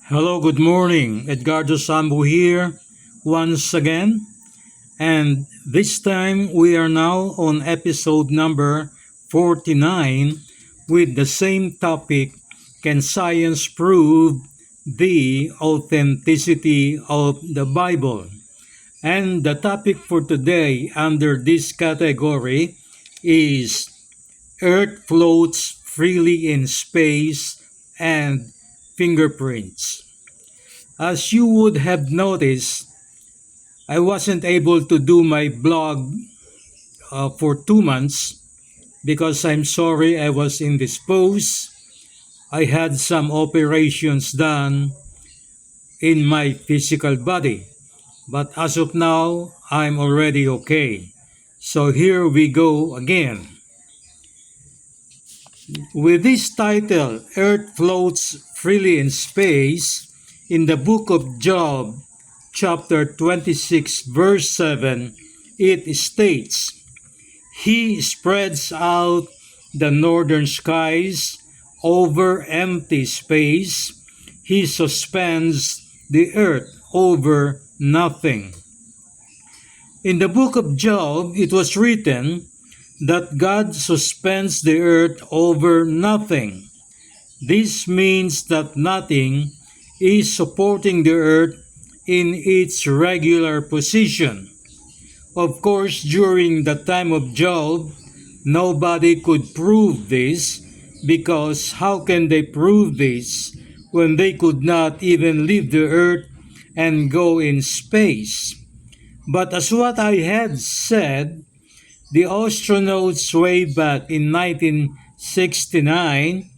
Hello, good morning. Edgardo Sambu here once again. And this time we are now on episode number 49 with the same topic. Can science prove the authenticity of the Bible? And the topic for today under this category is Earth floats freely in space and fingerprints. As you would have noticed, I wasn't able to do my blog for 2 months because I'm sorry I was indisposed. I had some operations done in my physical body, but as of now, I'm already okay. So here we go again. With this title, Earth Floats Freely in Space, in the book of Job, chapter 26, verse 7, it states, He spreads out the northern skies over empty space. He suspends the earth over nothing. In the book of Job, it was written that God suspends the earth over nothing. This means that nothing is supporting the earth in its regular position. Of course, during the time of Job, nobody could prove this because how can they prove this when they could not even leave the earth and go in space? But as what I had said, the astronauts way back in 1969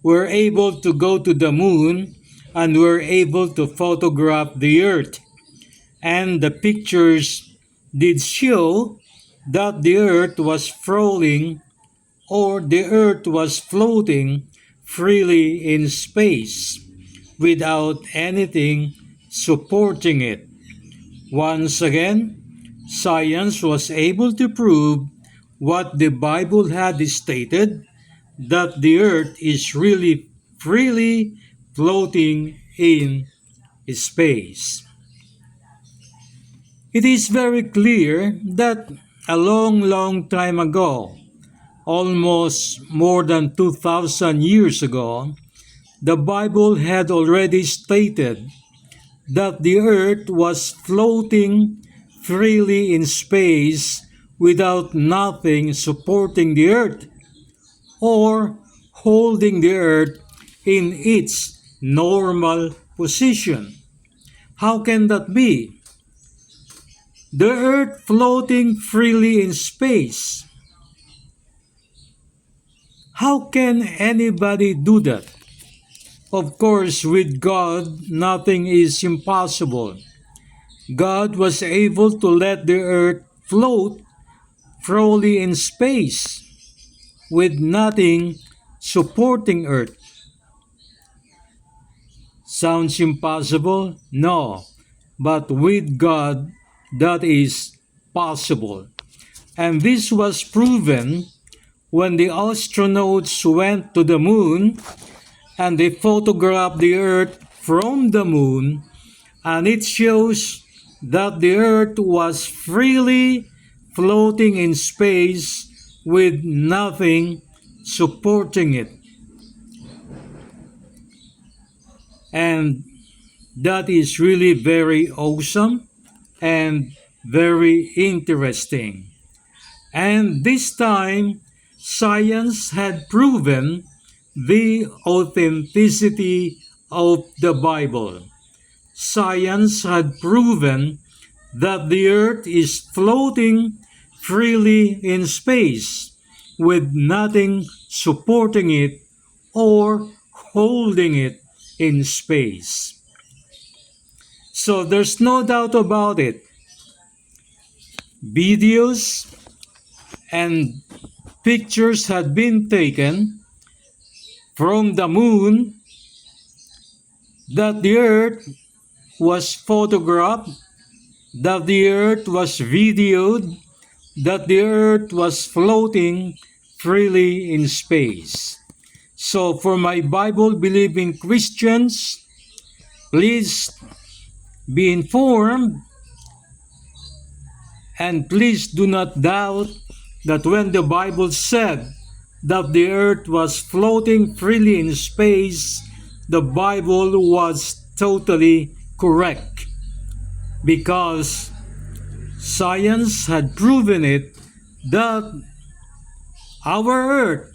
were able to go to the moon and were able to photograph the earth. And the pictures did show that the earth was rolling or the earth was floating freely in space without anything supporting it. Once again, science was able to prove what the Bible had stated, that the earth is really freely floating in space. It is very clear that a long time ago, almost more than 2,000 years ago, the Bible had already stated that the earth was floating freely in space without nothing supporting the earth or holding the earth in its normal position. How can that be? The earth floating freely in space. How can anybody do that? Of course, with God, nothing is impossible. God was able to let the earth float freely in space with nothing supporting earth. Sounds impossible? No. But with God, that is possible. And this was proven when the astronauts went to the moon and they photographed the earth from the moon, and it shows that the earth was freely floating in space with nothing supporting it. And that is really very awesome and very interesting. And this time, science had proven the authenticity of the Bible. Science had proven that the earth is floating freely in space with nothing supporting it or holding it in space. So there's no doubt about it. Videos and pictures had been taken from the moon that the earth was photographed, that the earth was videoed, that the earth was floating freely in space. So for my Bible-believing Christians, Please be informed, and please do not doubt that when the Bible said that the earth was floating freely in space, the Bible was totally correct, because science had proven it, that our earth,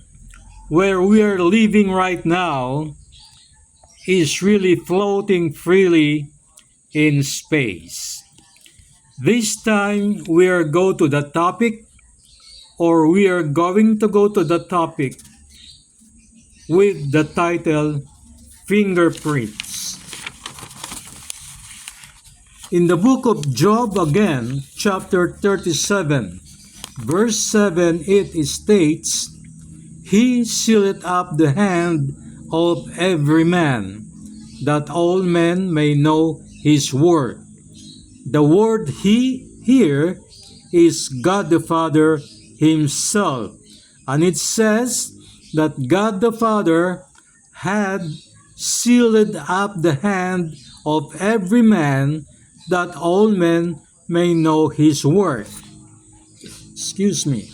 where we are living right now, is really floating freely in space. This time we are going to the topic with the title Fingerprints. In the book of Job again, chapter 37, verse 7, it states, "He sealeth up the hand of every man, that all men may know his word." The word "he" here is God the Father himself. And it says that God the Father had sealed up the hand of every man, that all men may know his worth. Excuse me.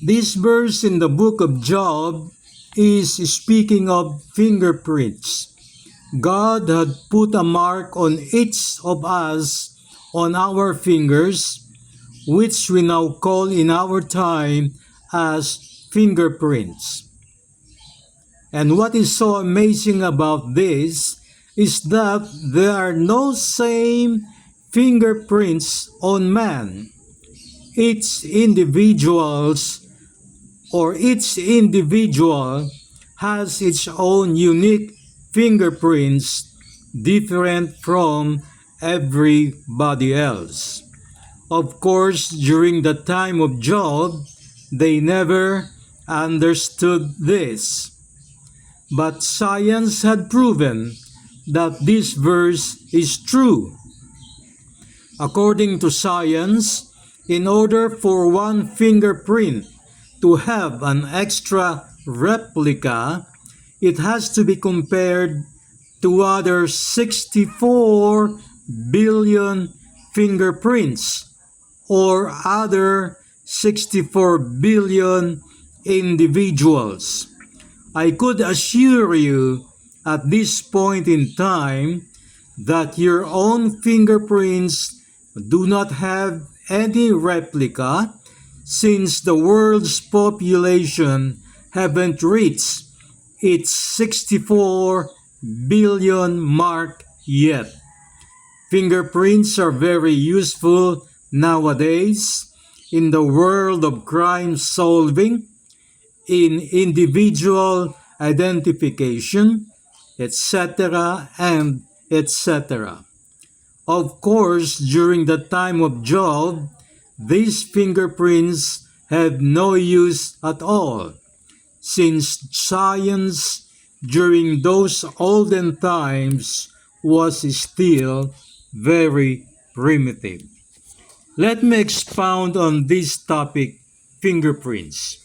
This verse in the book of Job is speaking of fingerprints. God had put a mark on each of us on our fingers, which we now call in our time as fingerprints. And what is so amazing about this is that there are no same fingerprints on man. Each individual has its own unique fingerprints, different from everybody else. Of course, during the time of Job, they never understood this. But science had proven that this verse is true. According to science, in order for one fingerprint to have an extra replica, it has to be compared to other 64 billion fingerprints, or other 64 billion individuals. I could assure you at this point in time that your own fingerprints do not have any replica, since the world's population haven't reached its 64 billion mark yet. Fingerprints are very useful nowadays in the world of crime solving, in individual identification, etc. and etc. Of course, during the time of Job, these fingerprints had no use at all, since science during those olden times was still very primitive. Let me expound on this topic, fingerprints.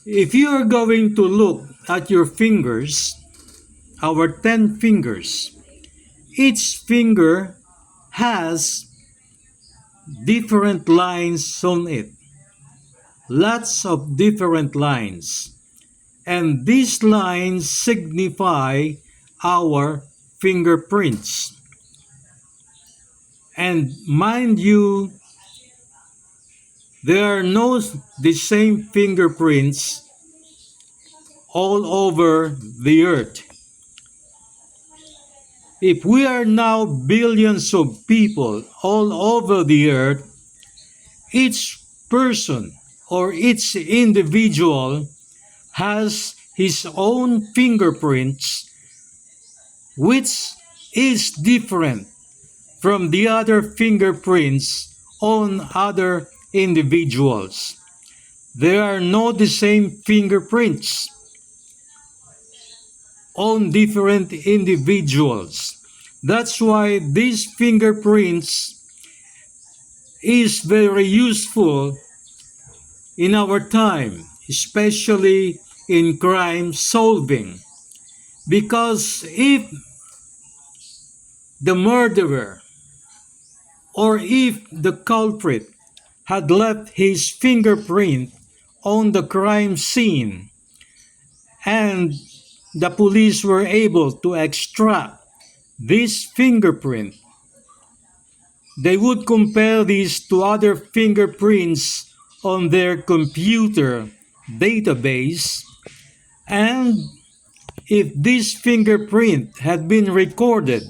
If you are going to look at your fingers, our 10 fingers, each finger has different lines on it. Lots of different lines. And these lines signify our fingerprints. And mind you, there are no the same fingerprints all over the earth. If we are now billions of people all over the earth, each person or each individual has his own fingerprints, which is different from the other fingerprints on other individuals. There are not the same fingerprints on different individuals. That's why these fingerprints is very useful in our time, especially in crime solving. Because if the murderer or if the culprit had left his fingerprint on the crime scene and the police were able to extract this fingerprint, they would compare this to other fingerprints on their computer database, and if this fingerprint had been recorded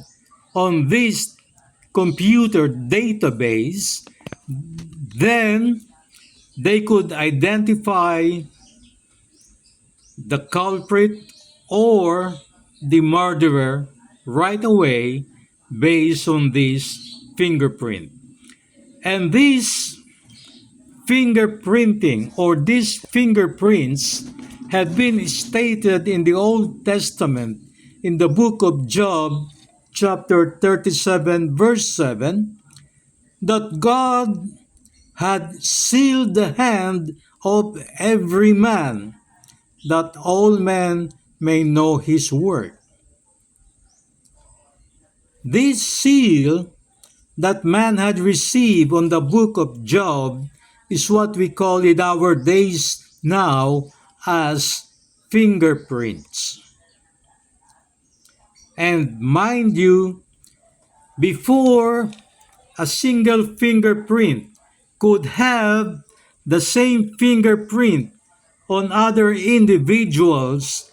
on this computer database, then they could identify the culprit or the murderer right away based on this fingerprint. And this fingerprinting or these fingerprints had been stated in the Old Testament in the book of Job, chapter 37, verse 7, that God had sealed the hand of every man, that all men may know his work. This seal that man had received on the book of Job is what we call in our days now as fingerprints. And mind you, before a single fingerprint could have the same fingerprint on other individuals,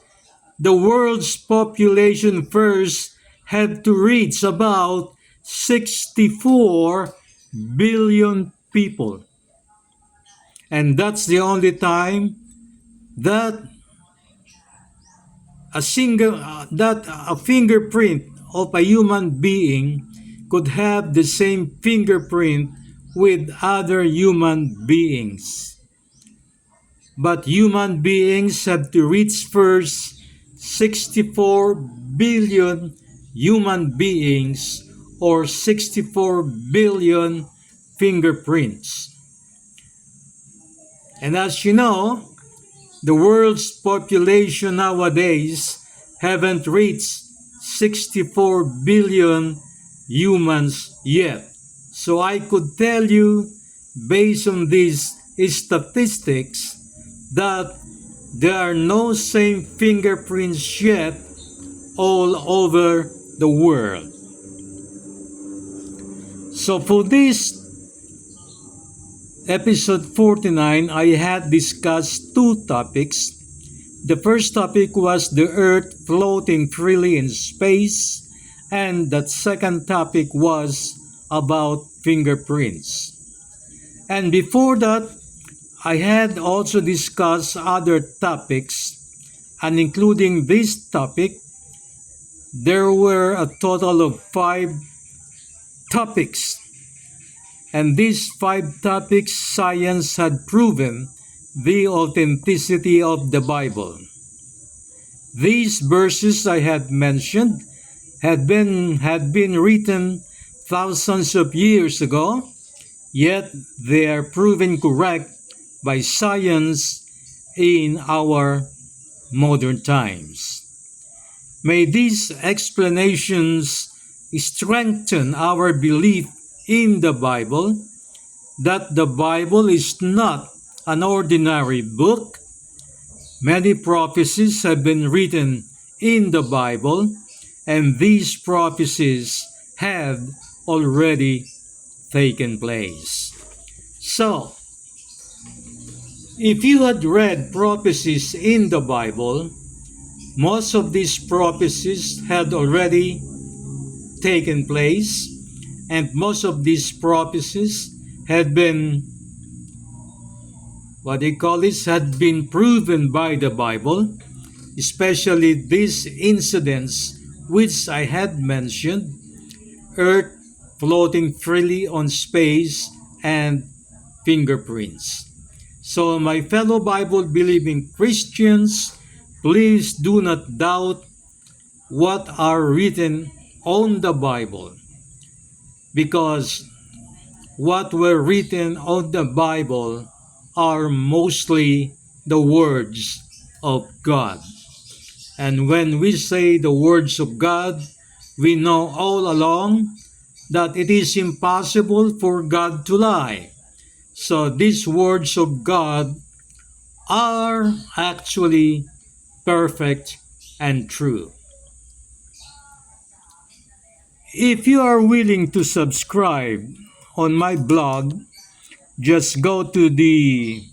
the world's population first had to reach about 64 billion people. And that's the only time that a fingerprint of a human being could have the same fingerprint with other human beings. But human beings have to reach first 64 billion human beings or 64 billion fingerprints. And as you know, the world's population nowadays haven't reached 64 billion humans yet. So I could tell you, based on these statistics, that there are no same fingerprints yet all over the world. So for this episode 49, I had discussed two topics. The first topic was the Earth floating freely in space, and the second topic was about fingerprints. And before that, I had also discussed other topics, and including this topic, there were a total of 5 topics. And these 5 topics, science had proven the authenticity of the Bible. These verses I had mentioned had been written thousands of years ago, yet they are proven correct by science in our modern times. May these explanations strengthen our belief in the Bible, that the Bible is not an ordinary book. Many prophecies have been written in the Bible, and these prophecies have already taken place. So, if you had read prophecies in the Bible, most of these prophecies had already taken place, and most of these prophecies had been had been proven by the Bible, especially these incidents which I had mentioned: Earth floating freely on space and fingerprints. So my fellow Bible-believing Christians, please do not doubt what are written on the Bible, because what were written on the Bible are mostly the words of God. And when we say the words of God, we know all along that it is impossible for God to lie. So these words of God are actually perfect and true. If you are willing to subscribe on my blog, just go to the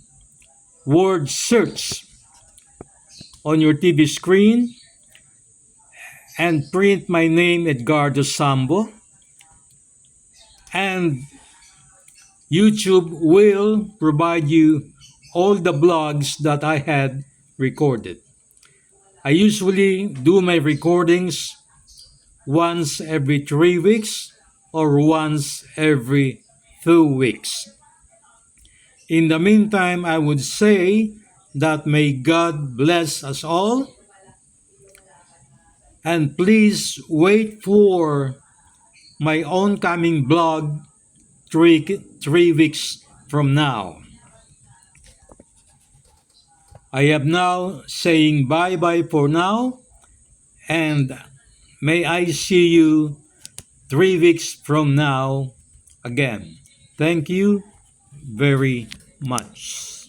word search on your TV screen and print my name, Edgardo Sambo, and YouTube will provide you all the blogs that I had recorded. I usually do my recordings once every 3 weeks or once every 2 weeks. In the meantime, I would say that may God bless us all, and please wait for my oncoming blog 3 weeks from now. I am now saying bye bye for now, and may I see you 3 weeks from now again. Thank you very much.